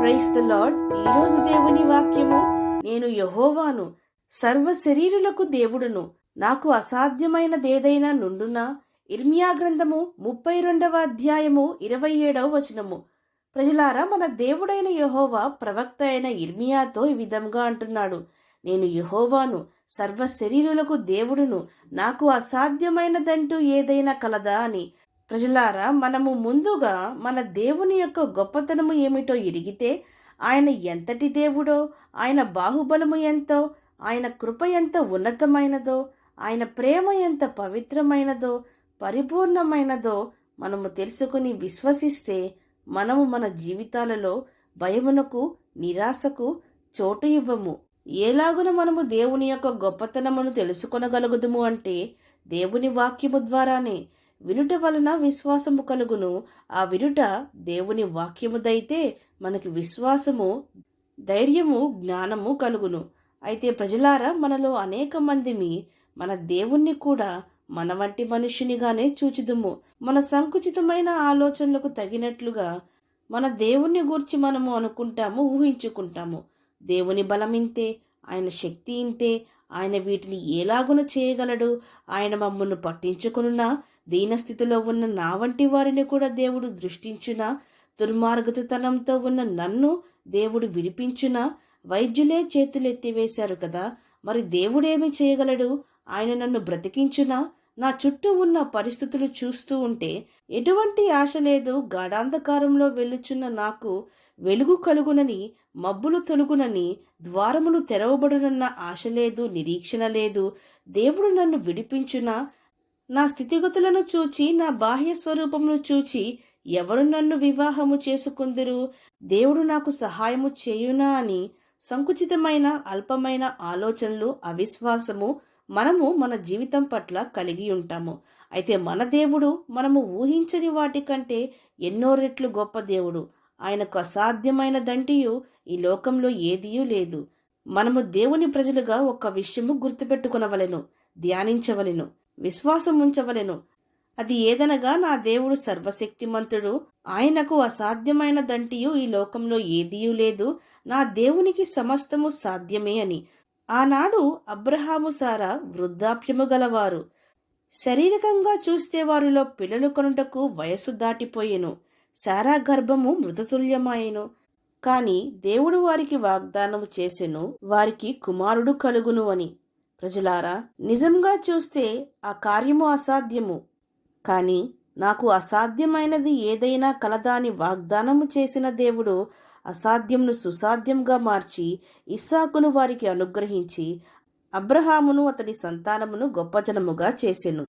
Praise the lord. ఈరోజు దేవుని వాక్యము, నేను యెహోవాను, సర్వ శరీరులకు దేవుడును, నాకు అసాధ్యమైనదేదైనా నుండునా. ఇర్మియా గ్రంథము 32వ అధ్యాయము 27వ వచనము. ప్రజలారా, మన దేవుడైన యెహోవా ప్రవక్త అయిన ఇర్మియాతో ఈ విధంగా అంటున్నాడు, నేను యెహోవాను, సర్వ శరీరులకు దేవుడును, నాకు అసాధ్యమైనదంటూ ఏదైనా కలదా అని. ప్రజలారా, మనము ముందుగా మన దేవుని యొక్క గొప్పతనము ఏమిటో ఎరిగితే, ఆయన ఎంతటి దేవుడో, ఆయన బాహుబలము ఎంతో, ఆయన కృప ఎంత ఉన్నతమైనదో, ఆయన ప్రేమ ఎంత పవిత్రమైనదో, పరిపూర్ణమైనదో మనము తెలుసుకుని విశ్వసిస్తే, మనము మన జీవితాలలో భయమునకు, నిరాశకు చోటు ఇవ్వము. ఎలాగున మనము దేవుని యొక్క గొప్పతనమును తెలుసుకొనగలుగుదుము అంటే, దేవుని వాక్యము ద్వారానే. వినుట వలన విశ్వాసము కలుగును. ఆ వినుట దేవుని వాక్యముదైతే మనకి విశ్వాసము, ధైర్యము, జ్ఞానము కలుగును. అయితే ప్రజలారా, మనలో అనేక మందిమి మన దేవుణ్ణి కూడా మన వంటి మనుష్యునిగానే చూచుదుము. మన సంకుచితమైన ఆలోచనలకు తగినట్లుగా మన దేవుణ్ణి గూర్చి మనము అనుకుంటాము, ఊహించుకుంటాము. దేవుని బలం ఇంతే, ఆయన శక్తి ఇంతే, ఆయన వీటిని ఎలాగున చేయగలడు, ఆయన మమ్మల్ని పట్టించుకున్నా, దీనస్థితిలో ఉన్న నా వంటి వారిని కూడా దేవుడు దృష్టించునా, దుర్మార్గతనంతో ఉన్న నన్ను దేవుడు విడిపించునా. వైద్యులే చేతులెత్తివేశారు కదా, మరి దేవుడేమి చేయగలడు? ఆయన నన్ను బ్రతికించునా. నా చుట్టూ ఉన్న పరిస్థితులు చూస్తూ ఉంటే ఎటువంటి ఆశ లేదు. గాఢాంధకారంలో వెళ్ళుచున్న నాకు వెలుగు కలుగునని, మబ్బులు తొలుగునని, ద్వారములు తెరవబడునన్న ఆశ లేదు, నిరీక్షణ లేదు. దేవుడు నన్ను విడిపించునా. నా స్థితిగతులను చూచి, నా బాహ్య స్వరూపమును చూచి ఎవరు నన్ను వివాహము చేసుకుందురు? దేవుడు నాకు సహాయము చేయునా అని సంకుచితమైన, అల్పమైన ఆలోచనలు, అవిశ్వాసము మనము మన జీవితం పట్ల కలిగి ఉంటాము. అయితే మన దేవుడు మనము ఊహించని వాటికంటే ఎన్నో రెట్లు గొప్ప దేవుడు. ఆయనకు అసాధ్యమైనదంటియు ఈ లోకంలో ఏదియూ లేదు. మనము దేవుని ప్రజలుగా ఒక విషయము గుర్తుపెట్టుకునవలెను, ధ్యానించవలెను, విశ్వాసం ఉంచవలెను. అది ఏదనగా, నా దేవుడు సర్వశక్తిమంతుడు, ఆయనకు అసాధ్యమైనదంటియు ఈ లోకంలో ఏదియూ లేదు, నా దేవునికి సమస్తము సాధ్యమే అని. ఆనాడు అబ్రహాము, సారా వృద్ధాప్యము గలవారు. శారీరకంగా చూస్తే వారిలో పిల్లలు కొనుటకు వయసు దాటిపోయెను. సారా గర్భము మృతతుల్యమాయెను. కాని దేవుడు వారికి వాగ్దానము చేసెను, వారికి కుమారుడు కలుగును అని. ప్రజలారా, నిజంగా చూస్తే ఆ కార్యము అసాధ్యము. కానీ నాకు అసాధ్యమైనది ఏదైనా కలదా అని వాగ్దానము చేసిన దేవుడు అసాధ్యమును సుసాధ్యంగా మార్చి ఇస్సాకును వారికి అనుగ్రహించి అబ్రహామును అతని సంతానమును గొప్ప జనముగా చేసెను.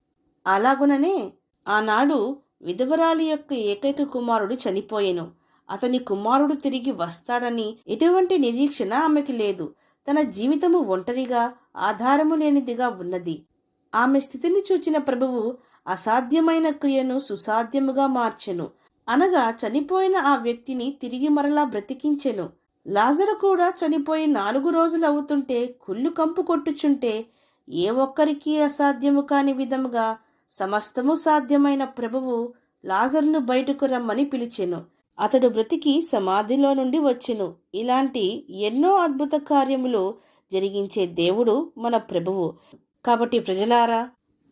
అలాగుననే ఆనాడు విధవరాలి యొక్క ఏకైక కుమారుడు చనిపోయెను. అతని కుమారుడు తిరిగి వస్తాడని ఎటువంటి నిరీక్షణ ఆమెకి లేదు. తన జీవితము ఒంటరిగా, ఆధారము లేనిదిగా ఉన్నది. ఆమె స్థితిని చూచిన ప్రభువు అసాధ్యమైన క్రియను సుసాధ్యముగా మార్చెను. అనగా చనిపోయిన ఆ వ్యక్తిని తిరిగి మరలా బ్రతికించెను. లాజరు కూడా చనిపోయి 4 రోజులు అవుతుంటే, కుళ్ళు కంపు కొట్టుచుంటే, ఏ ఒక్కరికి అసాధ్యము కాని విధముగా సమస్తము సాధ్యమైన ప్రభువు లాజరును బయటకు రమ్మని పిలిచెను. అతడు బ్రతికి సమాధిలో నుండి వచ్చెను. ఇలాంటి ఎన్నో అద్భుత కార్యములు జరిగించే దేవుడు మన ప్రభువు. కాబట్టి ప్రజలారా,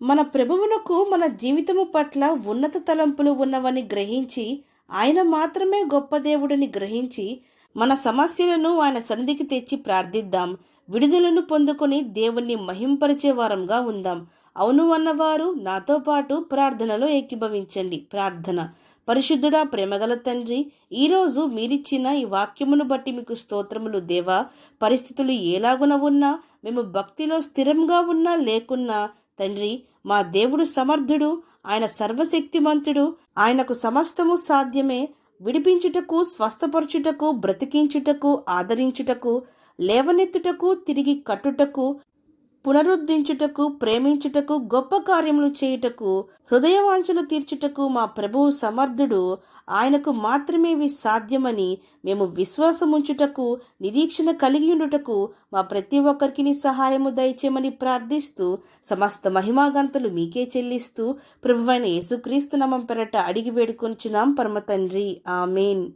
మన ప్రభువునకు మన జీవితము పట్ల ఉన్నత తలంపులు ఉన్నవని గ్రహించి, ఆయన మాత్రమే గొప్ప దేవుడిని గ్రహించి, మన సమస్యలను ఆయన సన్నిధికి తెచ్చి ప్రార్థిద్దాం. విడుదలను పొందుకొని దేవుణ్ణి మహింపరిచే వారంగా ఉందాం. అవును అన్నవారు నాతో పాటు ప్రార్థనలో ఏకీభవించండి. ప్రార్థన. పరిశుద్ధుడా, ప్రేమగల తండ్రి, ఈరోజు మీరిచ్చిన ఈ వాక్యమును బట్టి మీకు స్తోత్రములు దేవా. పరిస్థితులు ఎలాగున ఉన్నా, మేము భక్తిలో స్థిరంగా ఉన్నా లేకున్నా తండ్రి, మా దేవుడు సమర్థుడు, ఆయన సర్వశక్తిమంతుడు, ఆయనకు సమస్తము సాధ్యమే. విడిపించుటకు, స్వస్థపరచుటకు, బ్రతికించుటకు, ఆదరించుటకు, లేవనెత్తుటకు, తిరిగి కట్టుటకు, పునరుద్ధరించుటకు, ప్రేమించుటకు, గొప్ప కార్యములు చేయుటకు, హృదయవాంఛలు తీర్చుటకు మా ప్రభువు సమర్థుడు. ఆయనకు మాత్రమే ఇవి సాధ్యమని మేము విశ్వాసముంచుటకు, నిరీక్షణ కలిగి ఉండుటకు మా ప్రతి ఒక్కరికి సహాయము దయచేయమని ప్రార్థిస్తూ, సమస్త మహిమాగంతులు మీకే చెల్లిస్తూ ప్రభువైన యేసుక్రీస్తు నామం పేరట అడిగి వేడుకొనుచున్నాం పరమ తండ్రి. ఆమేన్.